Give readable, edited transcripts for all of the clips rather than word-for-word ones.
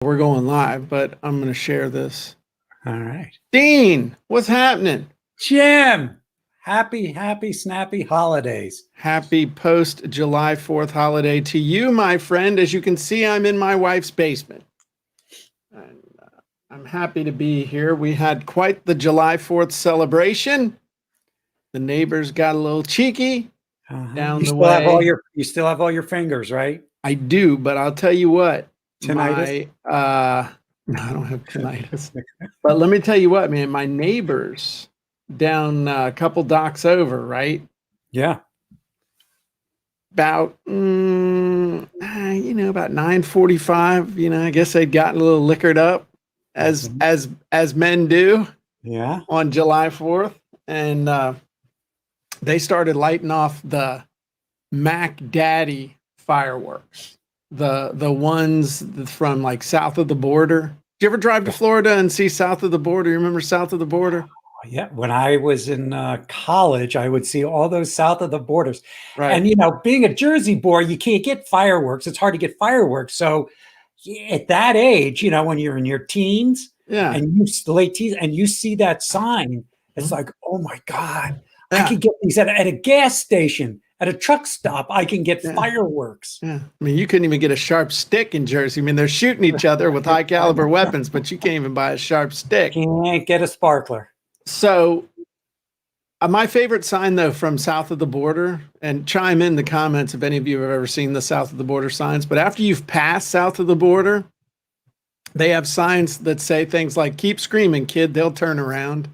We're going live, but I'm going to share this. All right. Dean, what's happening? Jim, happy, snappy holidays. Happy post July 4th holiday to you, my friend. As you can see, I'm in my wife's basement. And I'm happy to be here. We had quite the July 4th celebration. The neighbors got a little cheeky down the way. You still have all your fingers, right? I do, but I'll tell you what. Tinnitus? No, I don't have tinnitus. But let me tell you what, man, my neighbors down a couple docks over, right? Yeah. About, about 9:45, I guess they'd gotten a little liquored up as men do. Yeah. On July 4th. And they started lighting off the Mac Daddy fireworks. The ones from like south of the border. Did you ever drive to Florida and see south of the border? You remember south of the border? Yeah. When I was in college, I would see all those south of the borders. Right. And, being a Jersey boy, you can't get fireworks. It's hard to get fireworks. So at that age, when you're in your teens and late teens and you see that sign, it's like, oh my God, I could get these at a gas station. At a truck stop, I can get fireworks. Yeah. I mean, you couldn't even get a sharp stick in Jersey. I mean, they're shooting each other with high caliber weapons, but you can't even buy a sharp stick. Can't get a sparkler. So my favorite sign, though, from south of the border, and chime in the comments if any of you have ever seen the south of the border signs, but after you've passed south of the border, they have signs that say things like, keep screaming, kid, they'll turn around.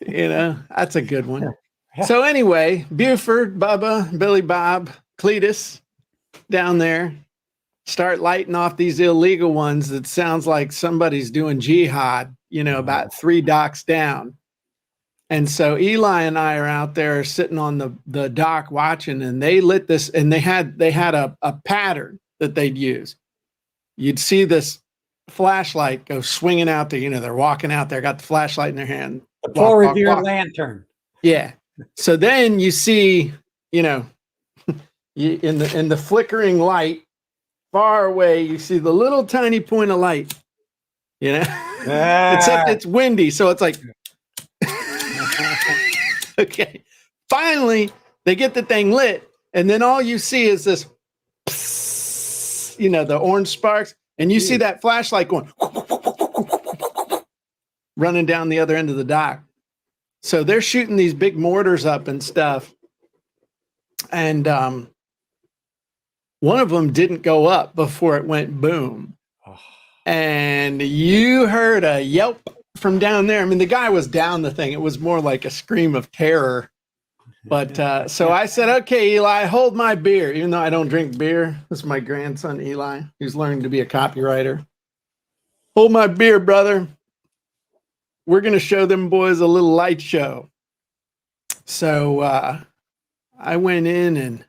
That's a good one. Yeah. So anyway, Buford, Bubba, Billy Bob, Cletus down there start lighting off these illegal ones that sounds like somebody's doing jihad, about 3 docks down. And so Eli and I are out there sitting on the dock watching, and they lit this, and they had a pattern that they'd use. You'd see this flashlight go swinging out there, they're walking out there, got the flashlight in their hand. The Paul Revere lantern. Yeah. So then you see, in the flickering light, far away, you see the little tiny point of light. Except it's windy, so it's like, okay. Finally, they get the thing lit, and then all you see is this, the orange sparks, and you see that flashlight going, running down the other end of the dock. So they're shooting these big mortars up and stuff. And one of them didn't go up before it went boom. Oh. And you heard a yelp from down there. I mean, the guy was down the thing. It was more like a scream of terror. But so I said, okay, Eli, hold my beer. Even though I don't drink beer. This is my grandson, Eli, who's learning to be a copywriter. Hold my beer, brother. We're going to show them boys a little light show. So I went in and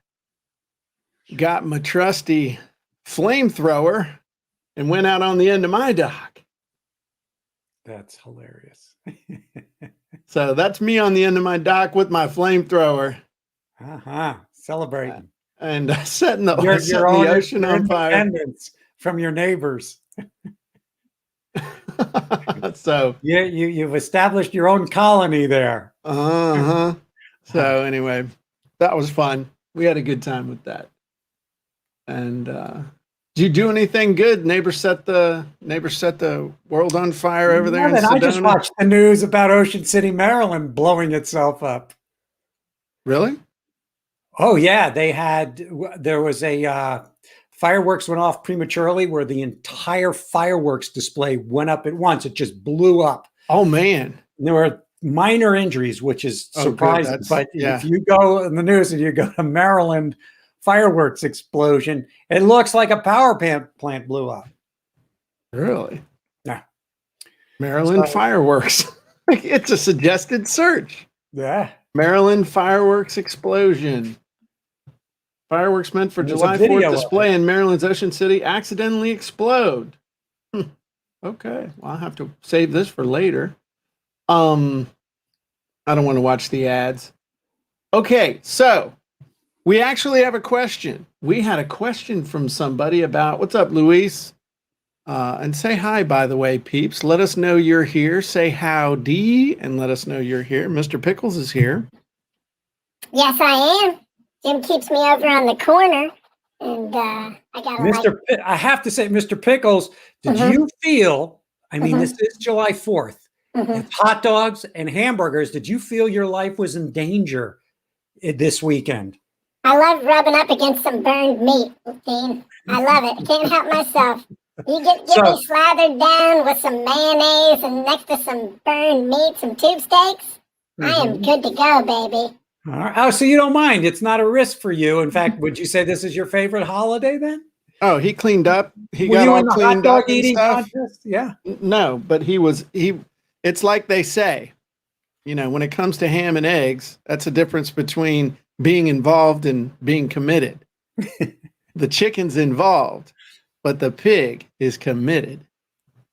got my trusty flamethrower and went out on the end of my dock. That's hilarious. So that's me on the end of my dock with my flamethrower. Celebrating. And setting the ocean on fire. From your neighbors. So yeah, you've established your own colony there. So anyway, that was fun. We had a good time with that. And did you do anything good? Neighbors set the world on fire over there. I just watched the news about Ocean City, Maryland blowing itself up. Really? Oh yeah, there was a fireworks went off prematurely where the entire fireworks display went up at once. It just blew up. Oh, man. And there were minor injuries, which is surprising. But if you go in the news and you go to Maryland fireworks explosion, it looks like a power plant blew up. Really? Yeah. Maryland fireworks. It's a suggested search. Yeah. Maryland fireworks explosion. Fireworks meant for July 4th display in Maryland's Ocean City accidentally explode. Okay, well, I'll have to save this for later. I don't want to watch the ads. Okay, so we actually have a question. We had a question from somebody about, what's up, Luis? And say hi, by the way, peeps. Let us know you're here. Say howdy and let us know you're here. Mr. Pickles is here. Yes, I am. Jim keeps me over on the corner, and I got I have to say, Mr. Pickles, did you feel? I mean, this is July 4th. With hot dogs and hamburgers, did you feel your life was in danger this weekend? I love rubbing up against some burned meat, Dean. I love it. I can't help myself. You get me slathered down with some mayonnaise and next to some burned meat, some tube steaks. I am good to go, baby. All right. Oh, so you don't mind. It's not a risk for you. In fact, would you say this is your favorite holiday then? Oh, he cleaned up. He Were got you all in the cleaned hot dog up eating and stuff. contest? Yeah. No, but it's like they say, when it comes to ham and eggs, that's a difference between being involved and being committed. The chicken's involved, but the pig is committed.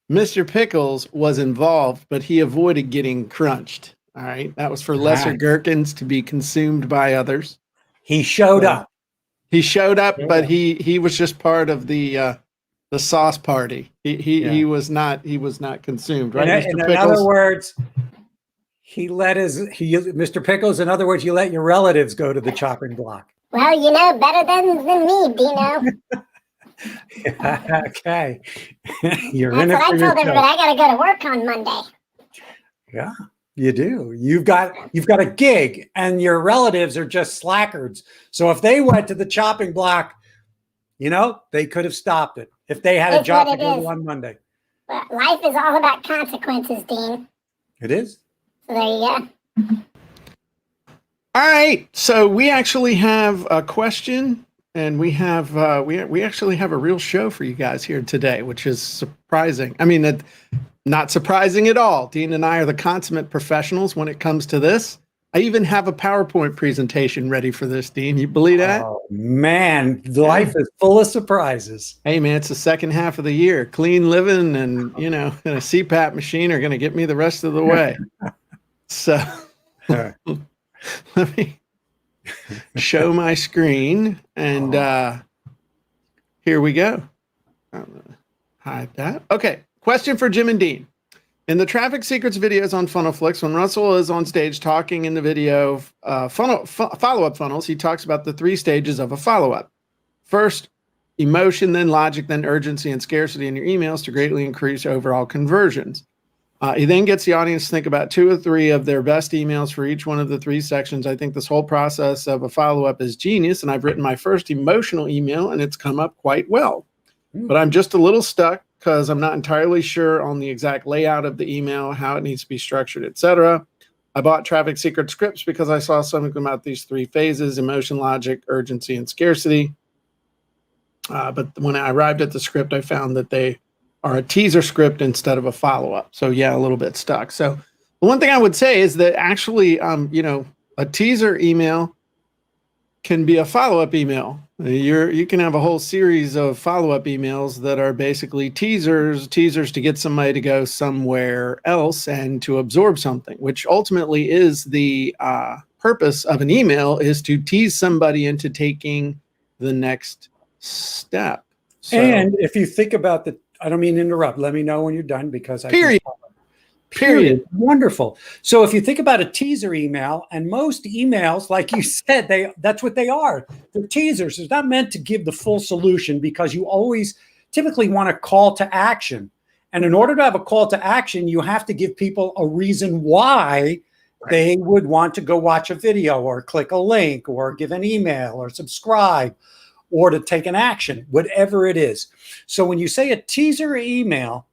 Mr. Pickles was involved, but he avoided getting crunched. All right. That was for lesser gherkins to be consumed by others. He showed up. He showed up, but he was just part of the sauce party. He was not consumed, right? In other words, Mr. Pickles, in other words, you let your relatives go to the chopping block. Well, better than me, Dino. Okay. You're That's in it what for I told everybody. I got to go to work on Monday. Yeah, you do. You've got a gig, and your relatives are just slackers. So if they went to the chopping block, they could have stopped it if they had a job to go to on Monday. But life is all about consequences, Dean. It is. So there you go. All right. So we actually have a question, and we have we actually have a real show for you guys here today, which is surprising. I mean, not surprising at all. Dean and I are the consummate professionals when it comes to this. I even have a PowerPoint presentation ready for this, Dean. You believe that? Oh, man, life is full of surprises. Hey, man, it's the second half of the year. Clean living and, and a CPAP machine are going to get me the rest of the way. So let me show my screen, and here we go. Hide that. Okay, question for Jim and Dean. In the Traffic Secrets videos on FunnelFlix, when Russell is on stage talking in the video follow-up funnels, he talks about the 3 stages of a follow-up. First, emotion, then logic, then urgency and scarcity in your emails to greatly increase overall conversions. He then gets the audience to think about 2 or 3 of their best emails for each one of the 3 sections. I think this whole process of a follow-up is genius, and I've written my first emotional email, and it's come up quite well. But I'm just a little stuck because I'm not entirely sure on the exact layout of the email, how it needs to be structured, etc. I bought Traffic Secret scripts because I saw something about these 3 phases: emotion, logic, urgency, and scarcity. But when I arrived at the script, I found that they are a teaser script instead of a follow-up. So yeah, a little bit stuck. So the one thing I would say is that actually, a teaser email can be a follow-up email. You can have a whole series of follow-up emails that are basically teasers to get somebody to go somewhere else and to absorb something, which ultimately is the purpose of an email, is to tease somebody into taking the next step. So, and if you think about I don't mean to interrupt. Let me know when you're done because Period. Wonderful. So if you think about a teaser email, and most emails, like you said, that's what they are. They're teasers. It's not meant to give the full solution because you always typically want a call to action. And in order to have a call to action, you have to give people a reason why they would want to go watch a video or click a link or give an email or subscribe or to take an action, whatever it is. So when you say a teaser email,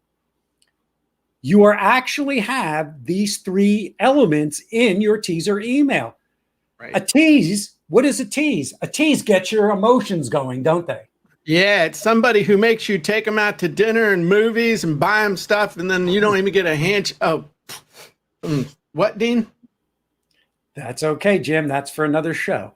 you are actually have these 3 elements in your teaser email. Right. A tease, what is a tease? A tease gets your emotions going, don't they? Yeah, it's somebody who makes you take them out to dinner and movies and buy them stuff, and then you don't even get a hand. What, Dean? That's okay, Jim. That's for another show.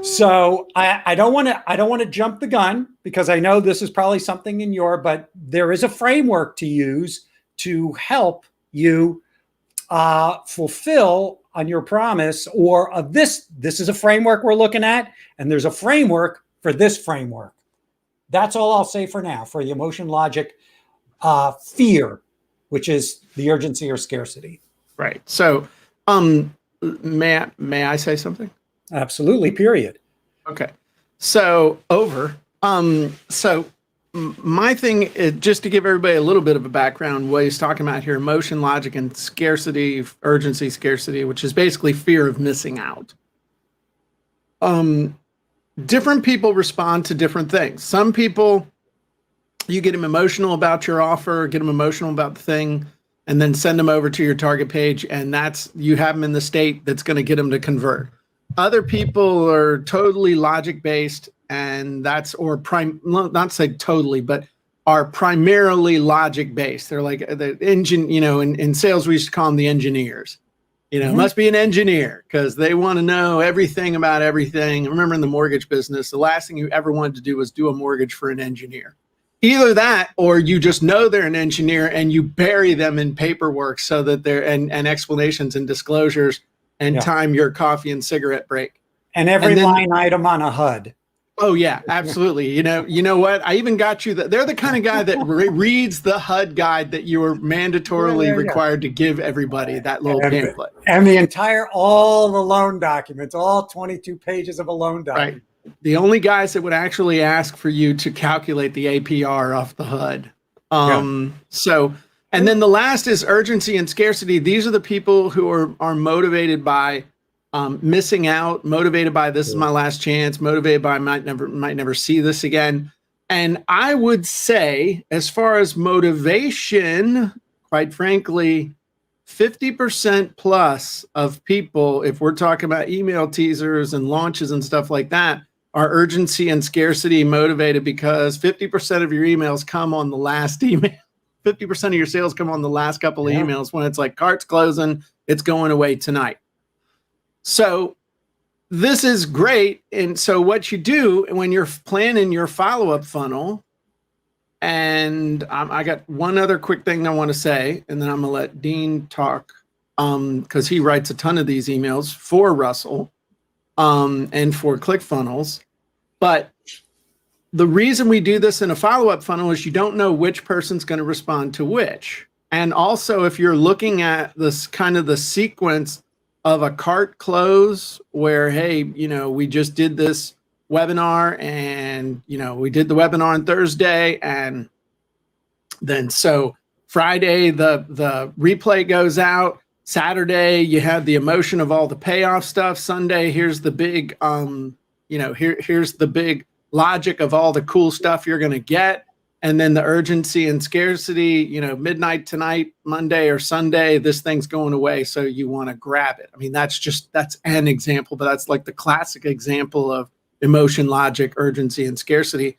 So I don't want to jump the gun because I know this is probably something but there is a framework to use to help you fulfill on your promise or this is a framework we're looking at, and there's a framework for this framework. that's all I'll say for now for the emotion, logic, fear, which is the urgency or scarcity. Right. So, may I say something? Absolutely. Period. Okay. So my thing is, just to give everybody a little bit of a background, what he's talking about here, emotion, logic, and scarcity, urgency, scarcity, which is basically fear of missing out. Different people respond to different things. Some people, you get them emotional about your offer, get them emotional about the thing, and then send them over to your target page, and you have them in the state that's going to get them to convert. Other people are totally logic based, and not say totally, but are primarily logic based. They're like the engine, in sales, we used to call them the engineers. Must be an engineer because they want to know everything about everything. I remember in the mortgage business, the last thing you ever wanted to do was do a mortgage for an engineer. Either that, or you just know they're an engineer and you bury them in paperwork so that they're and explanations and disclosures and time your coffee and cigarette break. And every line item on a HUD. Oh yeah, absolutely. You know what? I even got you that they're the kind of guy that reads the HUD guide that you are mandatorily required to give everybody, that little pamphlet. And all the loan documents, all 22 pages of a loan document. Right. The only guys that would actually ask for you to calculate the APR off the HUD. So, and then the last is urgency and scarcity. These are the people who are motivated by missing out, motivated by this is my last chance, motivated by might never see this again. And I would say, as far as motivation, quite frankly, 50% plus of people, if we're talking about email teasers and launches and stuff like that, are urgency and scarcity motivated because 50% of your emails come on the last email. 50% of your sales come on the last couple of emails when it's like cart's closing, it's going away tonight. So this is great. And so what you do when you're planning your follow-up funnel, and I got one other quick thing I want to say, and then I'm going to let Dean talk because he writes a ton of these emails for Russell and for ClickFunnels. But the reason we do this in a follow-up funnel is you don't know which person's going to respond to which. And also, if you're looking at this kind of the sequence of a cart close where, hey, we just did this webinar and, we did the webinar on Thursday. And then so Friday, the replay goes out. Saturday, you have the emotion of all the payoff stuff. Sunday, here's the big, here's the big logic of all the cool stuff you're going to get. And then the urgency and scarcity, midnight tonight, Monday or Sunday, this thing's going away. So you want to grab it. I mean, that's an example, but that's like the classic example of emotion, logic, urgency, and scarcity.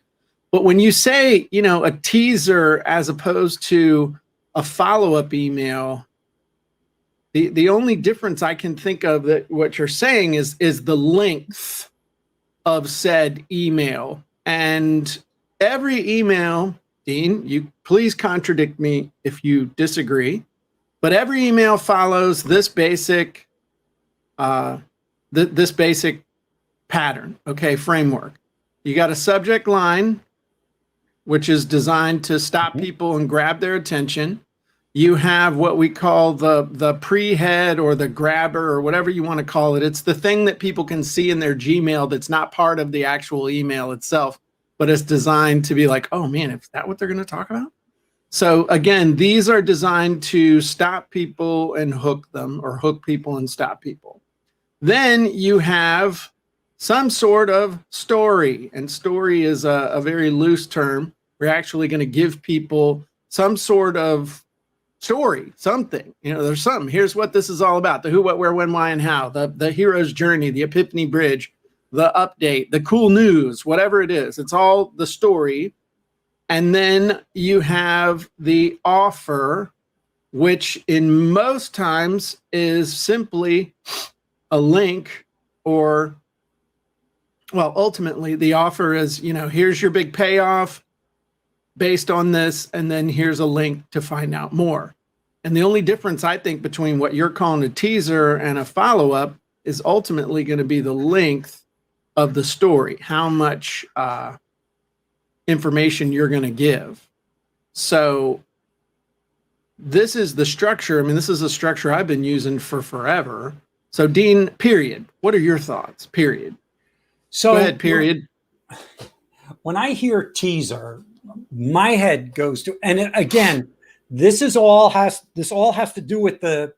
But when you say, a teaser as opposed to a follow-up email, the only difference I can think of that what you're saying is the length of said email. And every email, Dean, you please contradict me if you disagree, but every email follows this basic this basic pattern, framework. You got a subject line, which is designed to stop people and grab their attention. You have what we call the pre-head or the grabber or whatever you want to call it. It's the thing that people can see in their Gmail that's not part of the actual email itself, but it's designed to be like, oh man, is that what they're going to talk about? So again, these are designed to stop people and hook them, or hook people and stop people. Then you have some sort of story, and story is a very loose term. We're actually going to give people some sort of story, something, there's something. Here's what this is all about: the who, what, where, when, why, and how, the hero's journey, the epiphany bridge, the update, the cool news, whatever it is. It's all the story. And then you have the offer, which in most times is simply a link, or, well, ultimately the offer is, here's your big payoff based on this, and then here's a link to find out more. And the only difference, I think, between what you're calling a teaser and a follow-up is ultimately going to be the length of the story, how much information you're going to give. So this is the structure. I mean, this is a structure I've been using for forever. So Dean, period. What are your thoughts? Period. So go ahead, period. When I hear teaser, my head goes to, and again, this all has to do with the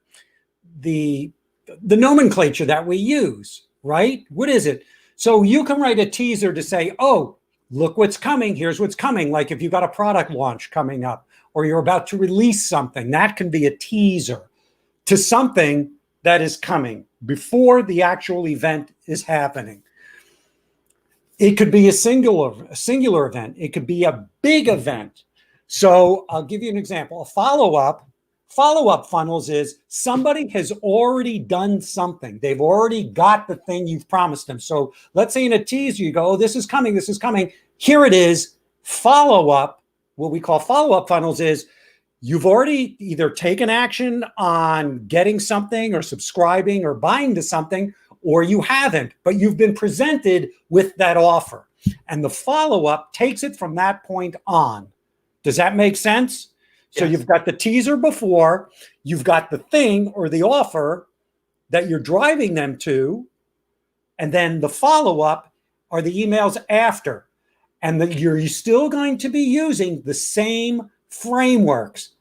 nomenclature that we use, right? What is it? So you can write a teaser to say, oh, look what's coming. Here's what's coming. Like if you've got a product launch coming up or you're about to release something, that can be a teaser to something that is coming before the actual event is happening. It could be a singular event. It could be a big event. So I'll give you an example. A follow-up funnels is somebody has already done something. They've already got the thing you've promised them. So let's say in a teaser, you go, oh, this is coming, this is coming. Here it is. Follow-up, what we call follow-up funnels is you've already either taken action on getting something or subscribing or buying to something, or you haven't, but you've been presented with that offer. And the follow-up takes it from that point on. Does that make sense? So Yes. You've got the teaser before, you've got the thing or the offer that you're driving them to, and then the follow-up are the emails after. And you're still going to be using the same frameworks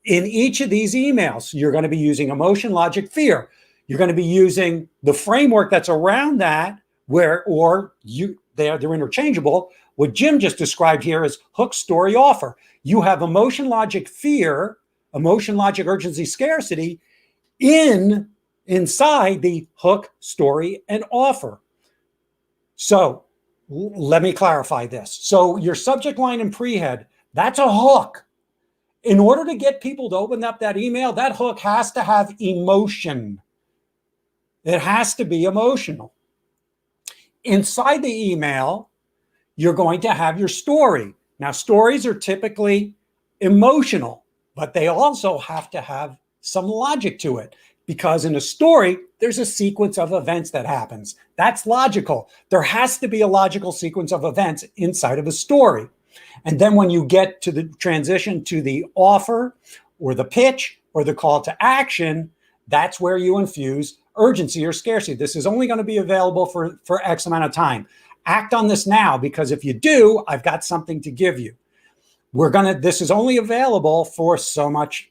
in each of these emails. You're going to be using emotion, logic, fear. You're going to be using the framework that's around that, they're interchangeable. What Jim just described here is hook, story, offer. You have emotion, logic, fear, emotion, logic, urgency, scarcity inside the hook, story, and offer. So let me clarify this. So your subject line and pre-head, that's a hook. In order to get people to open up that email, that hook has to have emotion. It has to be emotional. Inside the email, you're going to have your story. Now, stories are typically emotional, but they also have to have some logic to it, because in a story, there's a sequence of events that happens. That's logical. There has to be a logical sequence of events inside of a story. And then when you get to the transition to the offer or the pitch or the call to action, that's where you infuse urgency or scarcity. This is only going to be available for X amount of time. Act on this now, because if you do, I've got something to give you. This is only available for so much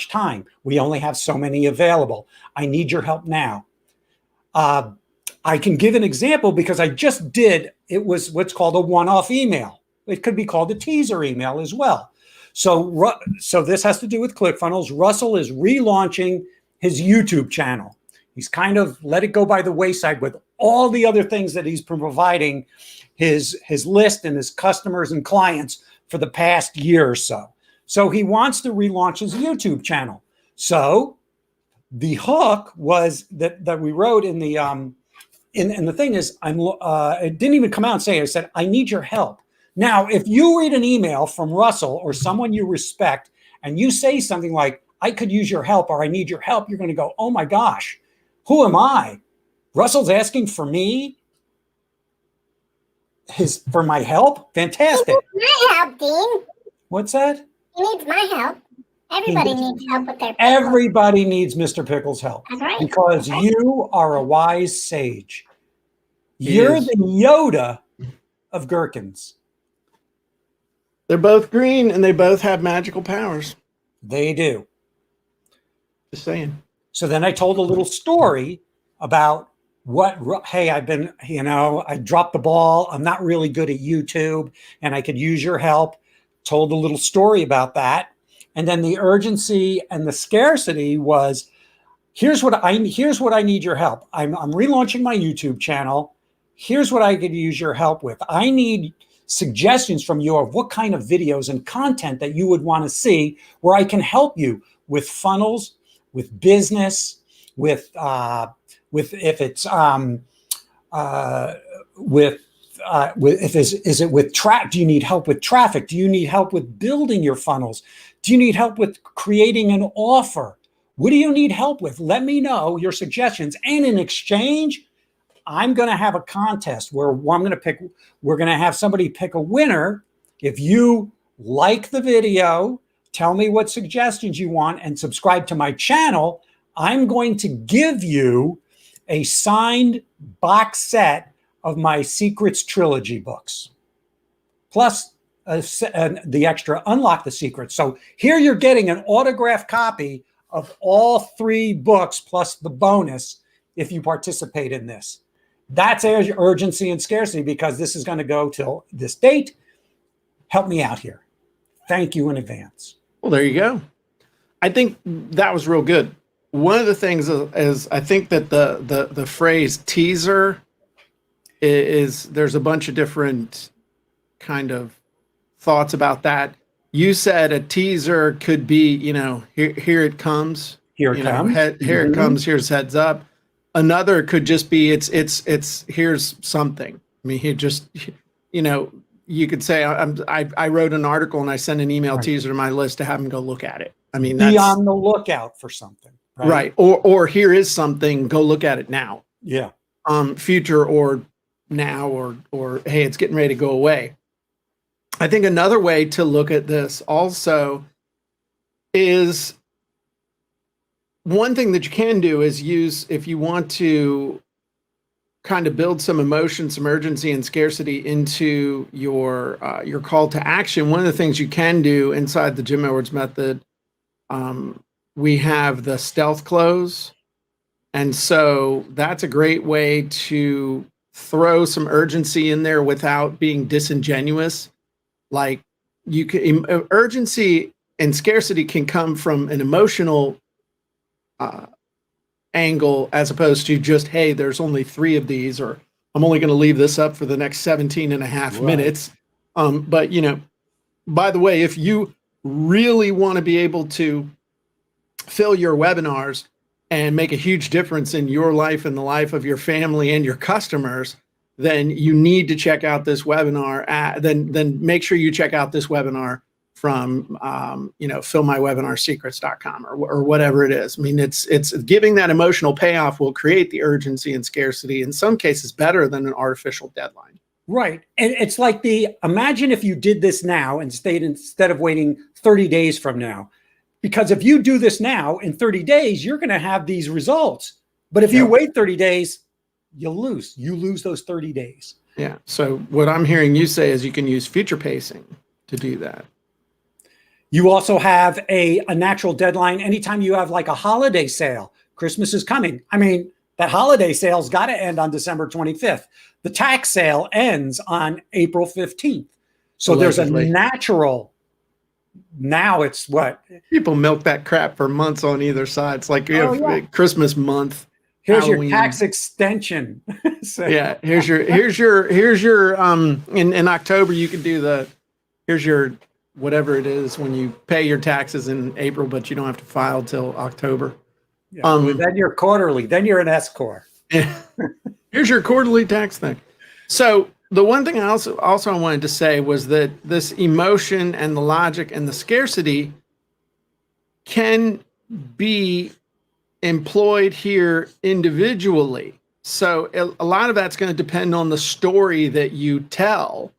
time. We only have so many available. I need your help now. I can give an example because I just did, it was what's called a one-off email. It could be called a teaser email as well. So this has to do with ClickFunnels. Russell is relaunching his YouTube channel. He's kind of let it go by the wayside with all the other things that he's providing his list and his customers and clients for the past year or so. So he wants to relaunch his YouTube channel. So the hook was that we wrote in the and the thing is, it didn't even come out and say it. I said, I need your help. Now, if you read an email from Russell or someone you respect and you say something like, I could use your help or I need your help, you're going to go, oh my gosh, who am I? Russell's asking for me, for my help? Fantastic. He needs my help, Dean. What's that? He needs my help. Everybody needs help with their pickles. Everybody needs Mr. Pickles' help. That's right. Because you are a wise sage. You're the Yoda of gherkins. They're both green and they both have magical powers. They do. Just saying. So then I told a little story about hey, I dropped the ball. I'm not really good at YouTube and I could use your help. Told a little story about that. And then the urgency and the scarcity was, here's what I need your help. I'm relaunching my YouTube channel. Here's what I could use your help with. I need suggestions from you of what kind of videos and content that you would want to see where I can help you with funnels, with business, with if it's is it with do you need help with traffic? Do you need help with building your funnels? Do you need help with creating an offer? What do you need help with? Let me know your suggestions. And in exchange, I'm going to have a contest where we're going to have somebody pick a winner If you like the video, tell me what suggestions you want, and subscribe to my channel, I'm going to give you a signed box set of my Secrets Trilogy books, plus the extra Unlock the Secrets. So here you're getting an autographed copy of all 3 books, plus the bonus if you participate in this. That's urgency and scarcity, because this is going to go till this date. Help me out here. Thank you in advance. Well, there you go. I think that was real good. One of the things is I think that the phrase teaser is there's a bunch of different kind of thoughts about that. You said a teaser could be, here it comes. Here it comes. Here it comes. Here's heads up. Another could just be it's here's something. I mean, you could say I wrote an article and I sent an email teaser to my list to have them go look at it. I mean, be on the lookout for something. Right. Or here is something, go look at it now. Yeah. Future or now or hey, it's getting ready to go away. I think another way to look at this also is one thing that you can do is use, if you want to kind of build some emotion, some urgency and scarcity into your call to action. One of the things you can do inside the Jim Edwards method, we have the stealth close. And so that's a great way to throw some urgency in there without being disingenuous. Like you can, urgency and scarcity can come from an emotional angle, as opposed to just, hey, there's only 3 of these, or I'm only going to leave this up for the next 17 and a half minutes. But, by the way, if you really want to be able to fill your webinars and make a huge difference in your life and the life of your family and your customers, then you need to check out this webinar. Then make sure you check out this webinar from fillmywebinarsecrets.com or whatever it is. I mean, it's giving that emotional payoff will create the urgency and scarcity, in some cases better than an artificial deadline. Right. And it's like imagine if you did this now and instead of waiting 30 days from now, because if you do this now in 30 days, you're going to have these results. But if you wait 30 days, you lose those 30 days. Yeah. So what I'm hearing you say is you can use future pacing to do that. You also have a natural deadline. Anytime you have like a holiday sale, Christmas is coming. I mean, that holiday sale's got to end on December 25th. The tax sale ends on April 15th. So there's a natural, now it's what? People milk that crap for months on either side. It's like you have Christmas month. Here's Halloween. Your tax extension. Yeah. Here's your in October, you can do here's your, whatever it is when you pay your taxes in April, but you don't have to file till October. Yeah, then you're quarterly, then you're an S-Corp. Yeah. Here's your quarterly tax thing. So the one thing I also wanted to say was that this emotion and the logic and the scarcity can be employed here individually. So a lot of that's going to depend on the story that you tell.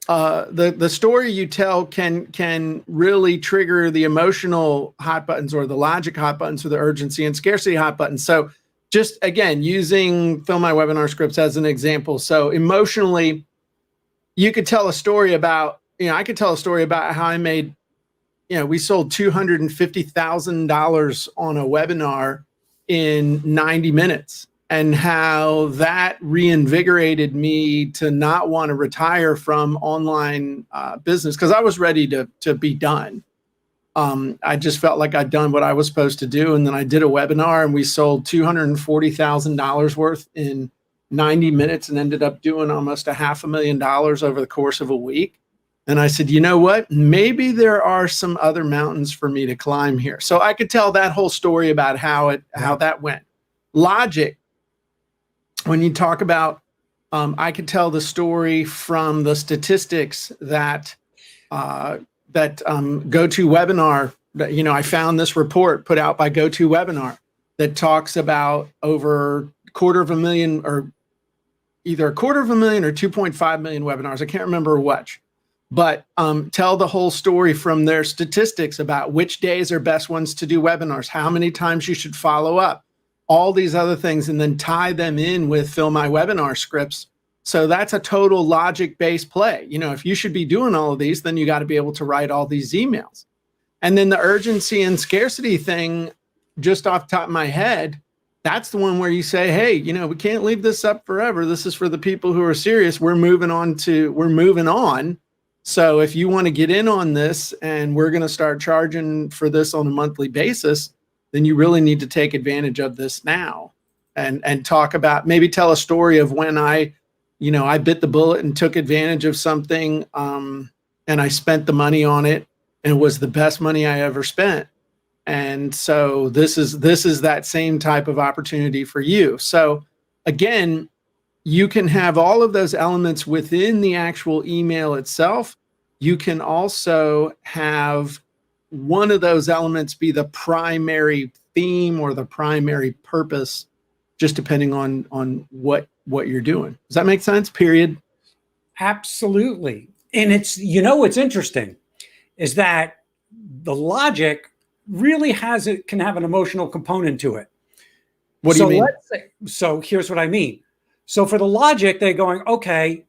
The story you tell can really trigger the emotional hot buttons or the logic hot buttons or the urgency and scarcity hot buttons. So just again, using Fill My Webinar Scripts as an example. So emotionally, you could tell a story about, I could tell a story about how I made, we sold $250,000 on a webinar in 90 minutes. And how that reinvigorated me to not want to retire from online business, because I was ready to be done. I just felt like I'd done what I was supposed to do. And then I did a webinar and we sold $240,000 worth in 90 minutes and ended up doing almost $500,000 over the course of a week. And I said, you know what? Maybe there are some other mountains for me to climb here. So I could tell that whole story about how that went. Logic. When you talk about, I could tell the story from the statistics that GoToWebinar. I found this report put out by GoToWebinar that talks about over 250,000 or either 250,000 or 2.5 million webinars. I can't remember which, but tell the whole story from their statistics about which days are best ones to do webinars, how many times you should follow up, all these other things, and then tie them in with Fill My Webinar scripts. So that's a total logic-based play. You know, if you should be doing all of these, then you got to be able to write all these emails. And then the urgency and scarcity thing, just off the top of my head, that's the one where you say, hey, you know, we can't leave this up forever. This is for the people who are serious. We're moving on. So if you want to get in on this and we're going to start charging for this on a monthly basis, then you really need to take advantage of this now and talk about, maybe tell a story of when I bit the bullet and took advantage of something, and I spent the money on it and it was the best money I ever spent. And so this is that same type of opportunity for you. So again, you can have all of those elements within the actual email itself. You can also have one of those elements be the primary theme or the primary purpose, just depending on what you're doing. Does that make sense? Period. Absolutely. And it's, you know, what's interesting is that the logic really can have an emotional component to it. What do you mean? So here's what I mean. So for the logic, they're going, okay,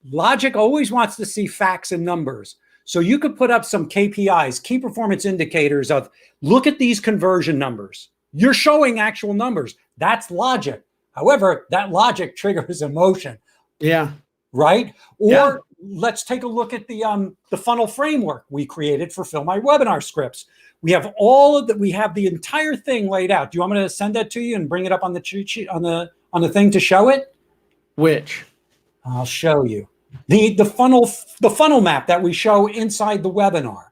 logic always wants to see facts and numbers. So you could put up some KPIs, key performance indicators of, look at these conversion numbers. You're showing actual numbers. That's logic. However, that logic triggers emotion. Yeah. Right? Or let's take a look at the funnel framework we created for Fill My Webinar scripts. We have we have the entire thing laid out. Do you want me to send that to you and bring it up on the cheat sheet on the thing to show it? Which? I'll show you. The funnel map that we show inside the webinar.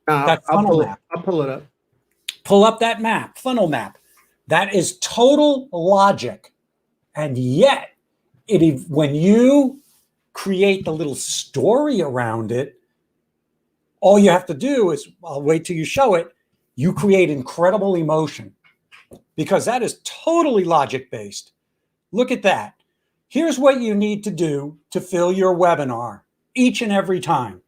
That funnel map. I'll pull it up. Pull up that map, funnel map. That is total logic. And yet, when you create the little story around it, all you have to do is, I'll wait till you show it, you create incredible emotion, because that is totally logic-based. Look at that. Here's what you need to do to fill your webinar each and every time.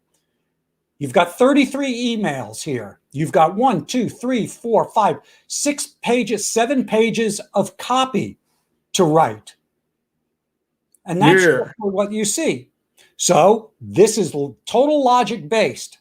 You've got 33 emails here. You've got 1, 2, 3, 4, 5, 6 pages, 7 pages of copy to write. And that's what you see. So this is total logic based.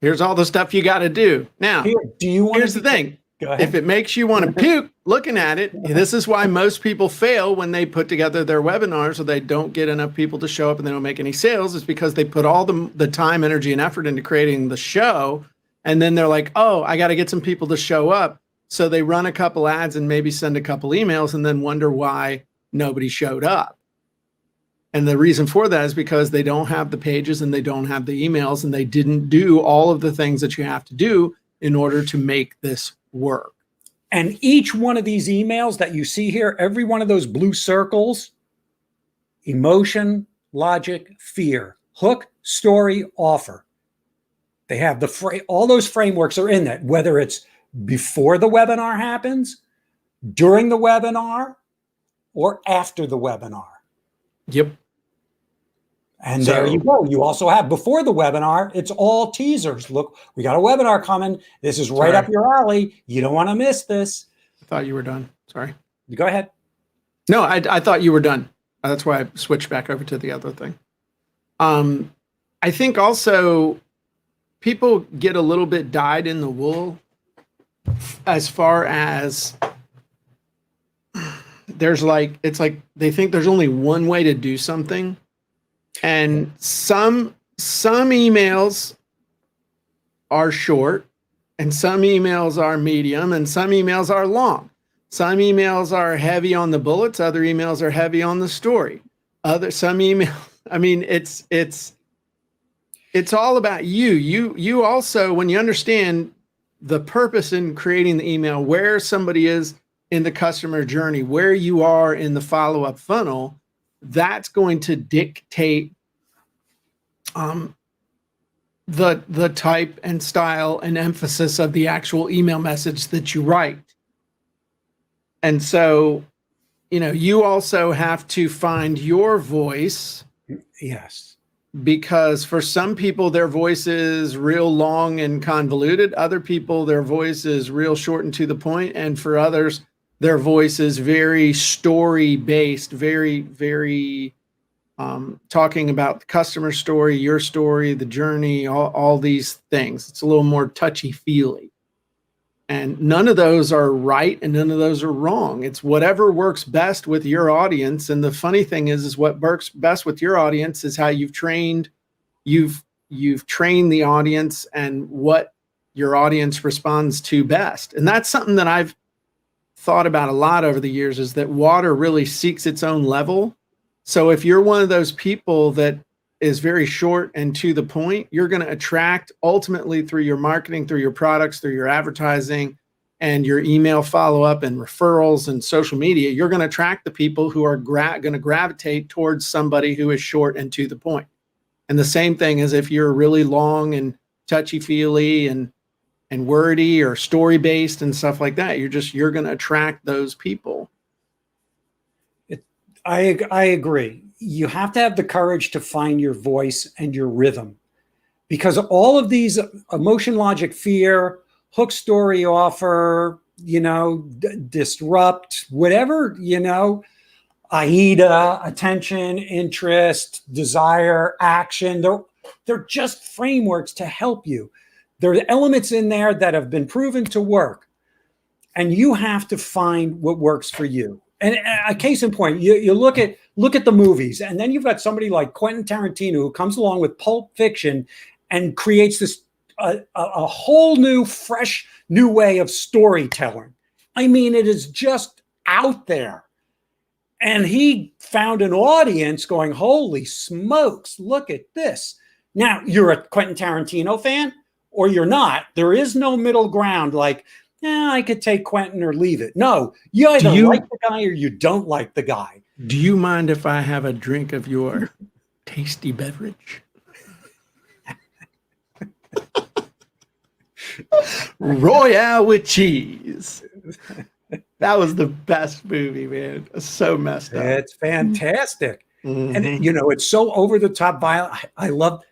Here's all the stuff you got to do. Now, here's the thing. Go ahead. If it makes you want to puke looking at it, this is why most people fail when they put together their webinars, or they don't get enough people to show up and they don't make any sales, is because they put all the time, energy, and effort into creating the show. And then they're like, oh, I got to get some people to show up. So they run a couple ads and maybe send a couple emails and then wonder why nobody showed up. And the reason for that is because they don't have the pages and they don't have the emails, and they didn't do all of the things that you have to do in order to make this work. And each one of these emails that you see here, every one of those blue circles, emotion, logic, fear, hook, story, offer. They have all those frameworks are in that, whether it's before the webinar happens, during the webinar, or after the webinar. Yep. And there you go. You also have before the webinar, it's all teasers. Look, we got a webinar coming. This is right up your alley. You don't want to miss this. I thought you were done. Sorry. You go ahead. No, I thought you were done. That's why I switched back over to the other thing. I think also people get a little bit dyed in the wool as far as it's like they think there's only one way to do something. And some emails are short, and some emails are medium, and some emails are long. Some emails are heavy on the bullets, other emails are heavy on the story. Some email, I mean, it's all about you. You also, when you understand the purpose in creating the email, where somebody is in the customer journey, where you are in the follow-up funnel, that's going to dictate the type and style and emphasis of the actual email message that you write. And so, you also have to find your voice. Yes. because for some people, their voice is real long and convoluted. Other people, their voice is real short and to the point. And for others, their voice is very story based, very, very talking about the customer story, your story, the journey, all these things. It's a little more touchy feely. And none of those are right and none of those are wrong. It's whatever works best with your audience. And the funny thing is what works best with your audience is how you've trained the audience and what your audience responds to best. And that's something that I've thought about a lot over the years, is that water really seeks its own level. So if you're one of those people that is very short and to the point, you're going to attract ultimately through your marketing, through your products, through your advertising and your email follow-up and referrals and social media, you're going to attract the people who are going to gravitate towards somebody who is short and to the point. And the same thing as if you're really long and touchy-feely and wordy or story-based and stuff like that, you're going to attract those people. I agree. You have to have the courage to find your voice and your rhythm, because all of these emotion, logic, fear, hook, story, offer, disrupt, whatever, AIDA, attention, interest, desire, action. They're just frameworks to help you. There are elements in there that have been proven to work, and you have to find what works for you. And a case in point, you look at the movies, and then you've got somebody like Quentin Tarantino who comes along with Pulp Fiction and creates this a whole new, fresh, new way of storytelling. I mean, it is just out there. And he found an audience going, holy smokes, look at this. Now, you're a Quentin Tarantino fan or you're not. There is no middle ground like, I could take Quentin or leave it. No, you either like the guy or you don't like the guy. Do you mind if I have a drink of your tasty beverage? Royale with cheese. That was the best movie, man. It's so messed up. It's fantastic. Mm-hmm. And, it's so over the top violent. I love,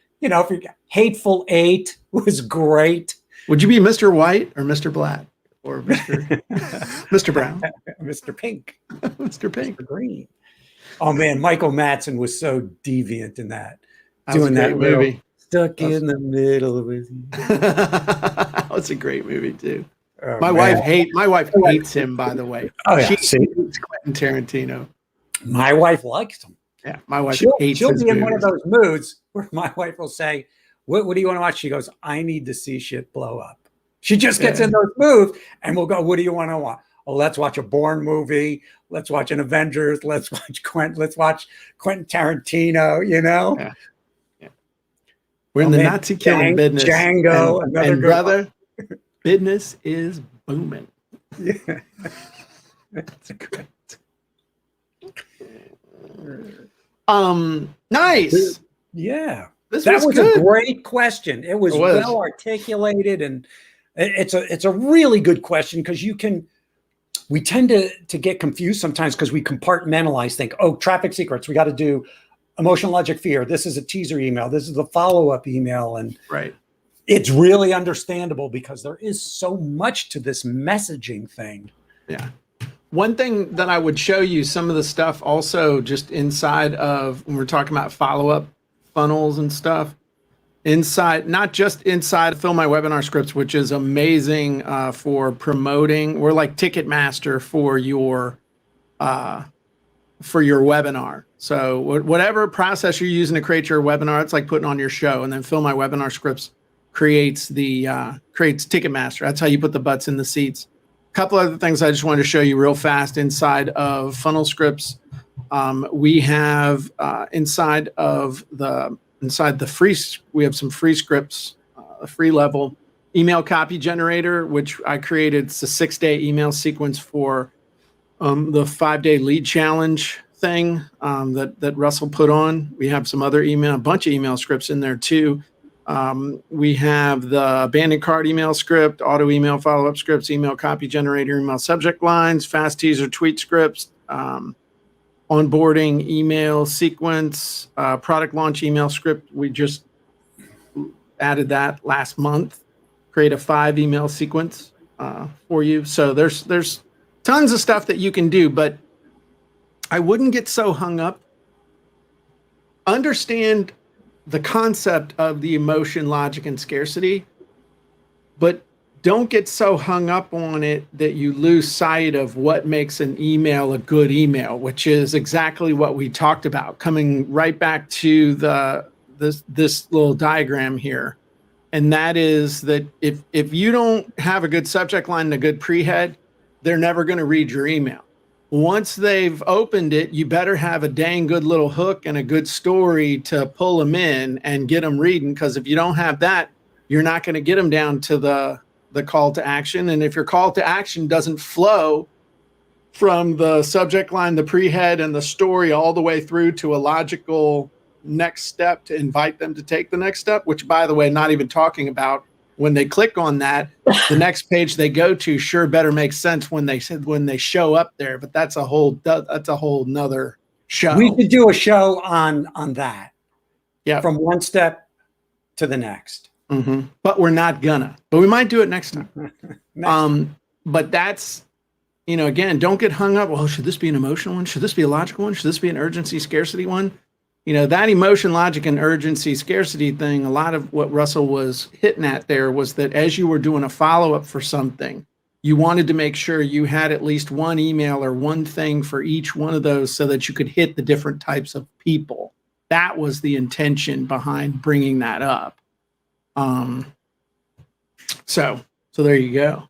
Hateful Eight was great. Would you be Mr. White or Mr. Black? Or Mr. Brown, Mr. Pink, Mr. Pink, Mr. Green. Oh man, Michael Madsen was so deviant in that. Doing that movie, stuck in the middle with you. That's a great movie too. Oh, my wife hates him, by the way. Oh yeah, she hates Quentin Tarantino. My wife likes him. Yeah, my wife hates. She'll be in movies. one of those moods where my wife will say, "What do you want to watch?" She goes, "I need to see shit blow up." She just gets in those moods, and we'll go, what do you want to watch? Oh, let's watch a Bourne movie. Let's watch an Avengers. Let's watch Quentin Tarantino, Yeah. We're in the Nazi killing business. Django, and brother, business is booming. Yeah. That's great. Nice. Yeah. That was a great question. It was well articulated, and it's a really good question because we tend to get confused sometimes because we compartmentalize, think, traffic secrets. We got to do emotional, logic, fear. This is a teaser email. This is the follow-up email. And right. It's really understandable because there is so much to this messaging thing. Yeah. One thing that I would show you, some of the stuff also just inside of, when we're talking about follow-up funnels and stuff, not just inside Fill My Webinar Scripts, which is amazing for promoting. We're like Ticketmaster for your webinar. So whatever process you're using to create your webinar, it's like putting on your show. And then Fill My Webinar Scripts creates Ticketmaster. That's how you put the butts in the seats. A couple other things I just wanted to show you real fast inside of Funnel Scripts. We have inside the free, we have some free scripts, a free level email copy generator, which I created. It's a 6-day email sequence for the 5-day lead challenge thing that Russell put on. We have some other a bunch of email scripts in there too. We have the abandoned cart email script, auto email follow-up scripts, email copy generator, email subject lines, fast teaser tweet scripts, onboarding email sequence, product launch email script. We just added that last month. Create a 5 email sequence for you. So there's tons of stuff that you can do, but I wouldn't get so hung up. Understand the concept of the emotion, logic, and scarcity, but don't get so hung up on it that you lose sight of what makes an email a good email, which is exactly what we talked about, coming right back to this little diagram here. And that is that if you don't have a good subject line and a good pre-head, they're never going to read your email. Once they've opened it, you better have a dang good little hook and a good story to pull them in and get them reading. Because if you don't have that, you're not going to get them down to the call to action. And if your call to action doesn't flow from the subject line, the pre-head, and the story all the way through to a logical next step to invite them to take the next step, which, by the way, not even talking about when they click on that, the next page they go to sure better make sense when they show up there. But that's a whole nother show. We could do a show on that. Yeah, from one step to the next. Mm-hmm. But we're not gonna. But we might do it next time. But that's, again, don't get hung up. Well, should this be an emotional one? Should this be a logical one? Should this be an urgency scarcity one? That emotion, logic, and urgency scarcity thing, a lot of what Russell was hitting at there was that as you were doing a follow-up for something, you wanted to make sure you had at least one email or one thing for each one of those so that you could hit the different types of people. That was the intention behind bringing that up. So there you go.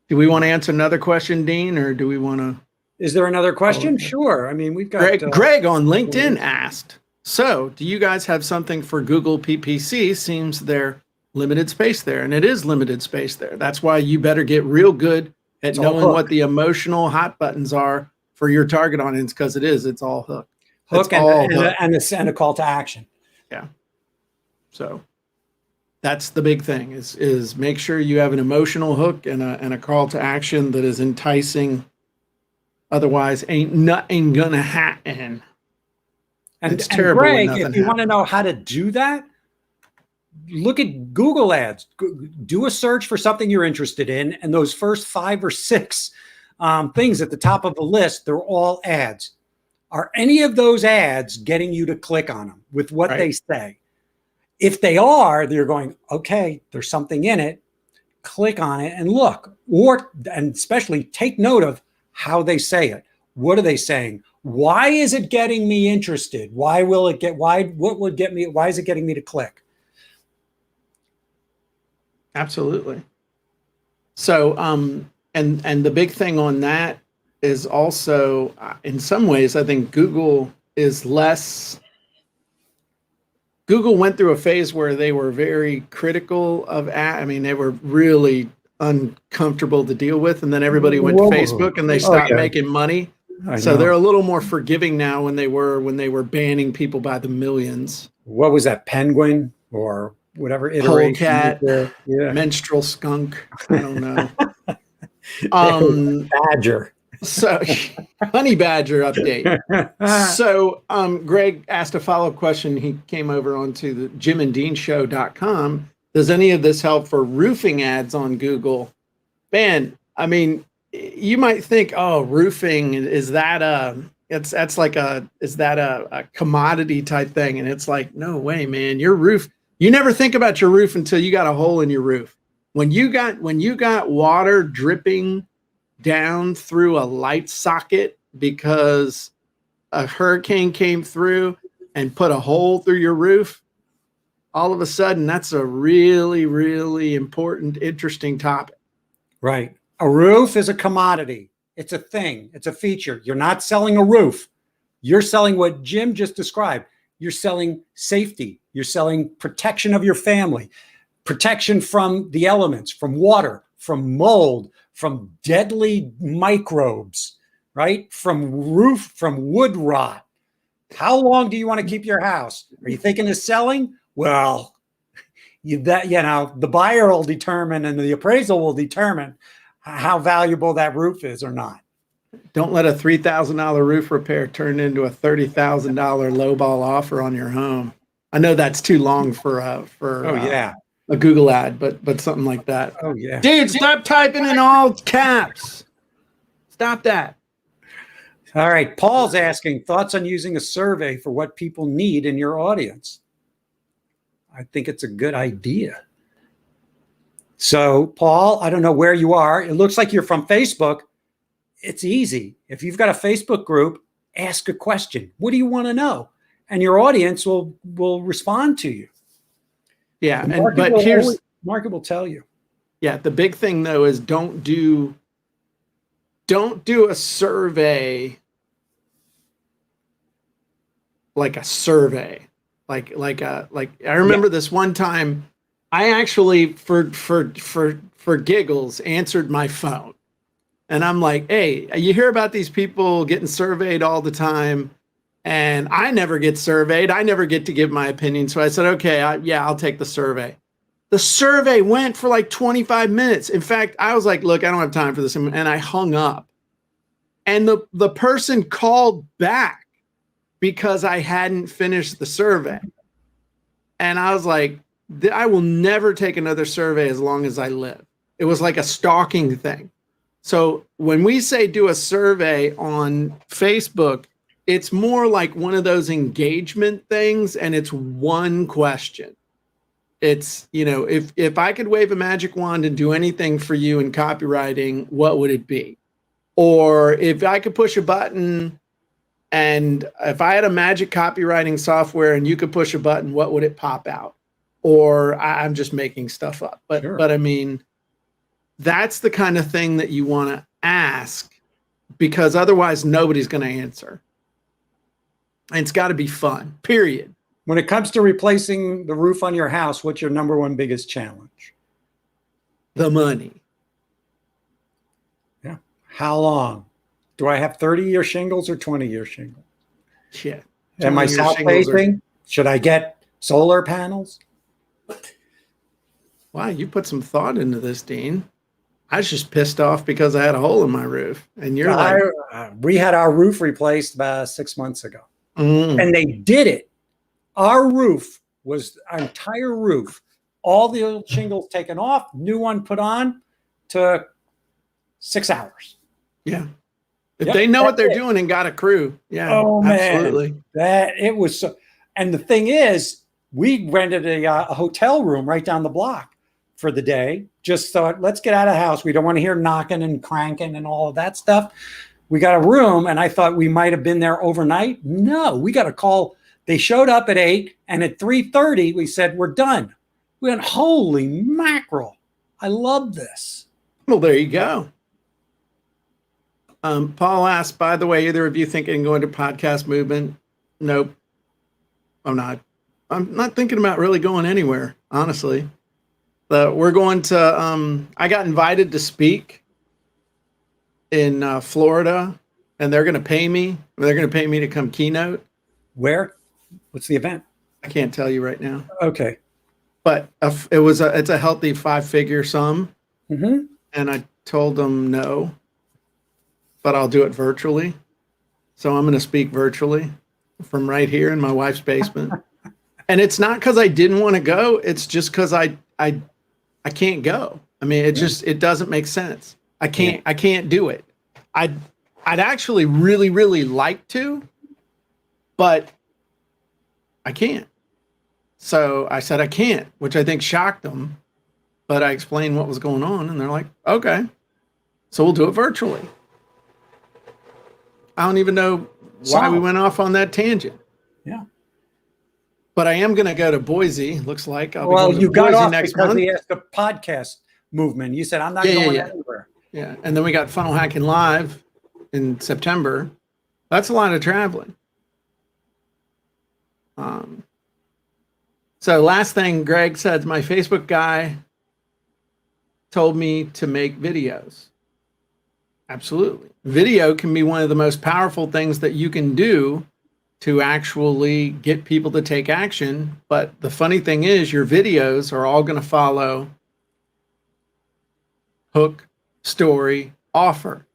Do we want to answer another question, Dean, or do we want to? Is there another question? Sure. I mean, we've got Greg on LinkedIn asked, so do you guys have something for Google PPC? Seems they're limited space there, and it is limited space there. That's why you better get real good at knowing what the emotional hot buttons are for your target audience, because it's all hook. And a call to action. Yeah. So that's the big thing is make sure you have an emotional hook and a call to action that is enticing. Otherwise, ain't nothing gonna happen. And it's terrible. Greg, if you want to know how to do that, look at Google Ads. Do a search for something you're interested in, and those first 5 or 6 things at the top of the list, they're all ads. Are any of those ads getting you to click on them with what they say? If they are, they're going, okay, there's something in it. Click on it and look, and especially take note of how they say it. What are they saying? Why is it getting me interested? Why is it getting me to click? Absolutely. So, and the big thing on that is also, in some ways, I think Google went through a phase where they were very critical of they were really uncomfortable to deal with, and then everybody went to Facebook and they stopped making money. So they're a little more forgiving now when they were banning people by the millions. What was that, Penguin or whatever iteration? Polecat, menstrual skunk. I don't know. Badger. So honey badger update. So Greg asked a follow-up question. He came over onto the jimanddeanshow.com. Does any of this help for roofing ads on Google? Man, I mean, you might think, oh, roofing, is that a commodity type thing? And it's like, no way, man. Your roof, you never think about your roof until you got a hole in your roof. When you got water dripping down through a light socket because a hurricane came through and put a hole through your roof, all of a sudden, that's a really, really important, interesting topic. Right. A roof is a commodity. It's a thing. It's a feature. You're not selling a roof. You're selling what Jim just described. You're selling safety. You're selling protection of your family, protection from the elements, from water, from mold, from deadly microbes, right? From wood rot. How long do you want to keep your house? Are you thinking of selling? Well, the buyer will determine and the appraisal will determine how valuable that roof is or not. Don't let a $3,000 roof repair turn into a $30,000 lowball offer on your home. I know that's too long for a Google ad, but something like that. Oh yeah. Dude, stop typing in all caps. Stop that. All right. Paul's asking thoughts on using a survey for what people need in your audience. I think it's a good idea. So, Paul, I don't know where you are. It looks like you're from Facebook. It's easy. If you've got a Facebook group, ask a question. What do you want to know? And your audience will respond to you. Yeah, Market will tell you. Yeah, the big thing though is don't do a survey like a survey. Like I remember this one time I actually for giggles answered my phone. And I'm like, hey, you hear about these people getting surveyed all the time, and I never get surveyed. I never get to give my opinion. So I said, okay, I'll take the survey. The survey went for like 25 minutes. In fact, I was like, look, I don't have time for this. And I hung up. And the person called back because I hadn't finished the survey. And I was like, I will never take another survey as long as I live. It was like a stalking thing. So when we say do a survey on Facebook, it's more like one of those engagement things, and it's one question. It's, if I could wave a magic wand and do anything for you in copywriting, what would it be? Or if I could push a button and if I had a magic copywriting software and you could push a button, what would it pop out? Or I'm just making stuff up. But I mean, that's the kind of thing that you want to ask, because otherwise nobody's going to answer. And it's got to be fun, period. When it comes to replacing the roof on your house, what's your number one biggest challenge? The money. Yeah. How long? Do I have 30-year shingles or 20-year shingles? Yeah. Am I south facing? Should I get solar panels? Wow, you put some thought into this, Dean. I was just pissed off because I had a hole in my roof. And you're we had our roof replaced about 6 months ago. And they did it. Our roof was our entire roof. All the old shingles taken off, new one put on, took 6 hours. Yeah. If they know what they're doing and got a crew. Yeah. Oh, absolutely. Man. It was so. And the thing is, we rented a hotel room right down the block for the day. Just thought, let's get out of the house. We don't want to hear knocking and cranking and all of that stuff. We got a room, and I thought we might have been there overnight. No, we got a call. They showed up at 8, and at 3:30, we said, we're done. We went, holy mackerel. I love this. Well, there you go. Paul asked, by the way, either of you thinking of going to podcast movement? Nope. I'm not. I'm not thinking about really going anywhere, honestly. We're going to, I got invited to speak in Florida, and they're going to pay me. They're going to pay me to come keynote. Where? What's the event? I can't tell you right now. Okay. But it's a healthy 5-figure sum. And I told them no, but I'll do it virtually. So I'm going to speak virtually from right here in my wife's basement. And it's not because I didn't want to go. It's just because I can't go. I mean, it doesn't make sense. I can't do it. I'd actually really, really like to, but I can't. So I said I can't, which I think shocked them. But I explained what was going on, and they're like, okay, so we'll do it virtually. I don't even know why we went off on that tangent. Yeah. But I am going to go to Boise, looks like. You got off next because we asked the podcast movement. You said, I'm not going anywhere. Yeah. And then we got Funnel Hacking Live in September. That's a lot of traveling. So last thing Greg said, my Facebook guy told me to make videos. Absolutely. Video can be one of the most powerful things that you can do to actually get people to take action. But the funny thing is, your videos are all going to follow hook, story, offer.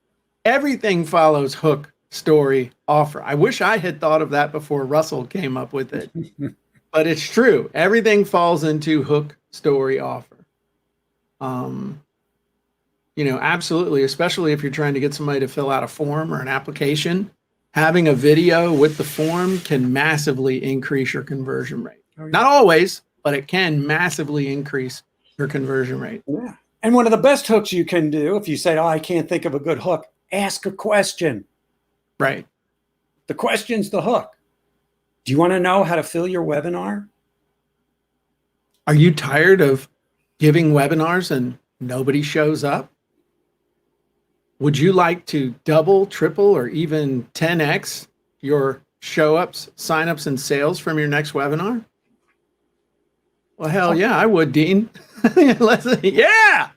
everything follows hook, story, offer. I wish I had thought of that before Russell came up with it, but it's true. Everything falls into hook, story, offer. Absolutely, especially if you're trying to get somebody to fill out a form or an application, having a video with the form can massively increase your conversion rate. Not always, but it can massively increase your conversion rate. Yeah. And one of the best hooks you can do, if you say, oh, I can't think of a good hook, ask a question. Right. The question's the hook. Do you want to know how to fill your webinar? Are you tired of giving webinars and nobody shows up? Would you like to double, triple, or even 10x your show ups, sign-ups, and sales from your next webinar? Well, hell yeah, I would, Dean. Yeah.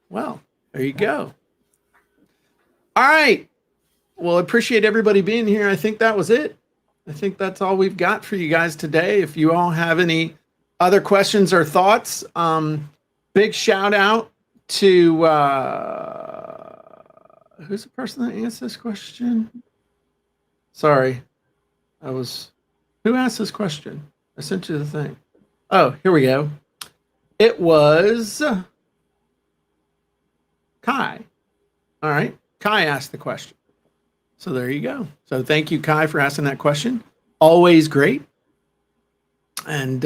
Well, there you go. All right. Well, I appreciate everybody being here. I think that was it. I think that's all we've got for you guys today. If you all have any other questions or thoughts, big shout out to who's the person that asked this question? Sorry, who asked this question? I sent you the thing. Oh, here we go. It was Kai. All right, Kai asked the question. So there you go. So thank you, Kai, for asking that question. Always great. And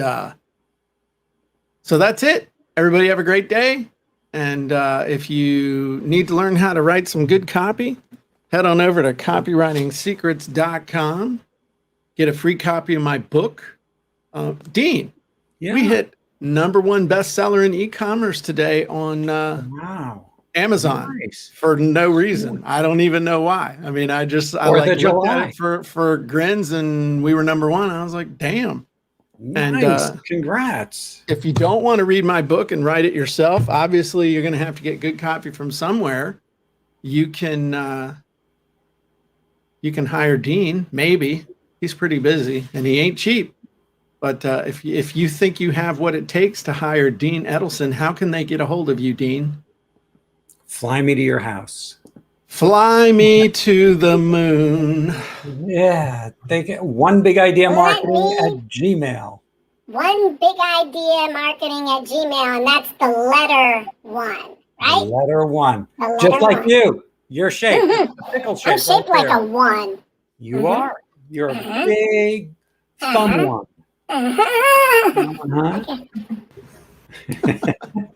so that's it. Everybody have a great day. And if you need to learn how to write some good copy, head on over to copywritingsecrets.com. Get a free copy of my book. Dean, we hit #1 bestseller in e-commerce today on Amazon. Nice. For no reason. I don't even know why. I mean, I looked at it for grins, and we were #1. I was like, damn. Nice. And congrats. If you don't want to read my book and write it yourself, obviously you're going to have to get good copy from somewhere. You can hire Dean. Maybe he's pretty busy and he ain't cheap. But if you think you have what it takes to hire Dean Edelson, how can they get a hold of you, Dean? Fly me to your house. Fly me to the moon. Yeah. They get One Big Idea Marketing at Gmail. One Big Idea Marketing at Gmail, and that's the letter 1, right? Letter 1. Letter Just like 1. you. You're shaped. Mm-hmm. Pickle shape. I'm shaped like a 1. You are. You're a big thumb one. All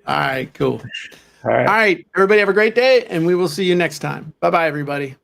right, cool. All right. All right, everybody have a great day, and we will see you next time. Bye-bye, everybody.